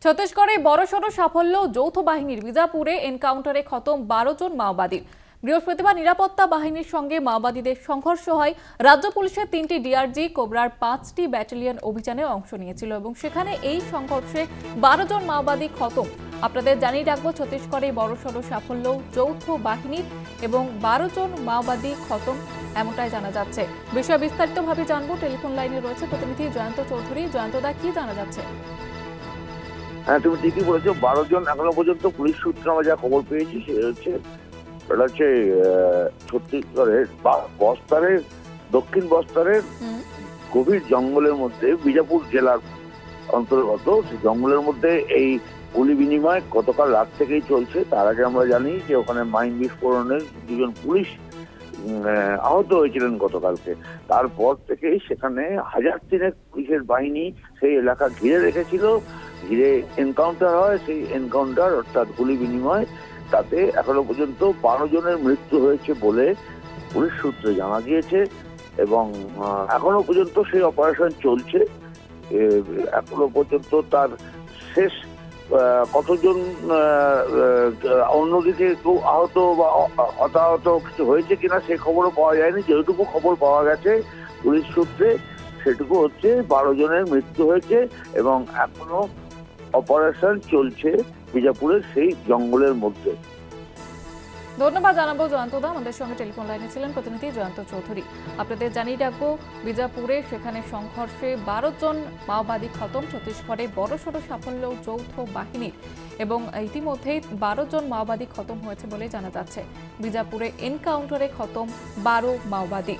ছত্তিশগড়ে বড়সড় সাফল্য যৌথ বাহিনীর। বিজাপুরে এনকাউন্টারে খতম 12 জন মাওবাদী। বৃহস্পতিবার নিরাপত্তা বাহিনীর সঙ্গে মাওবাদীদের সংঘর্ষ হয়। রাজ্য পুলিশের 3টি ডিআরজি, কোবরার 5টি ব্যাটালিয়ন অভিযানে অংশ নিয়েছিল এবং সেখানে এই সংঘর্ষে 12 জন মাওবাদী খতম। আপনাদের জানিয়ে রাখবো, ছত্তিশগড়ে বড়সড় সাফল্য যৌথ বাহিনীর এবং 12 জন মাওবাদী খতম, এমনটাই জানা যাচ্ছে। বিষয় বিস্তারিতভাবে জানবো। টেলিফোন লাইনে রয়েছে প্রতিনিধি জয়ন্ত চৌধুরী। জয়ন্তদা, কি জানা যাচ্ছে? হ্যাঁ, তুমি ঠিকই বলেছো। 12 জন এখনো পর্যন্ত পুলিশ সূত্রে আমরা যা খবর পেয়েছি সেটা হচ্ছে ছত্তিশগড়ের বস্তারের দক্ষিণ বস্তারের গভীর জঙ্গলের মধ্যে, বিজাপুর জেলার অন্তর্গত সেই জঙ্গলের মধ্যে এই গুলি বিনিময় গতকাল রাত থেকেই চলছে। তার আগে আমরা জানি যে ওখানে মাইন বিস্ফোরণে 2 জন পুলিশ আহত হয়েছিলেন গতকালকে। তারপর থেকে সেখানে 1000 পুলিশের বাহিনী সেই এলাকা ঘিরে রেখেছিল। ঘিরে এনকাউন্টার হয়। সেই এনকাউন্টার অর্থাৎ গুলি বিনিময়, তাতে এখনো পর্যন্ত 12 জনের মৃত্যু হয়েছে বলে পুলিশ সূত্রে জানা গিয়েছে এবং এখনো পর্যন্ত সেই অপারেশন চলছে। এখনো পর্যন্ত তার শেষ কতজন অন্যদিকে কেউ আহত বা হতাহত কিছু হয়েছে কিনা সে খবরও পাওয়া যায়নি। যেটুকু খবর পাওয়া গেছে পুলিশ সূত্রে সেটুকু হচ্ছে 12 জনের মৃত্যু হয়েছে এবং এখনো অপারেশন চলছে বিজাপুরের সেই জঙ্গলের মধ্যে। ধন্যবাদ জানাবো জয়ন্তদা। আমাদের সঙ্গে টেলিফোন লাইনে ছিলেন প্রতিনিধি জয়ন্ত চৌধুরী। আপনাদের জানিয়ে রাখবো, বিজাপুরে সেখানে সংঘর্ষে 12 জন মাওবাদী খতম। ছত্তিশগড়ে বড়সড় সাফল্য যৌথ বাহিনীর এবং ইতিমধ্যেই 12 জন মাওবাদী খতম হয়েছে বলে জানা যাচ্ছে। বিজাপুরে এনকাউন্টারে খতম 12 মাওবাদী।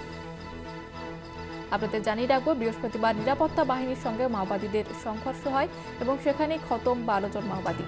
আপনাদের জানিয়ে রাখবো, বৃহস্পতিবার নিরাপত্তা বাহিনীর সঙ্গে মাওবাদীদের সংঘর্ষ হয় এবং সেখানে খতম 12 জন মাওবাদী।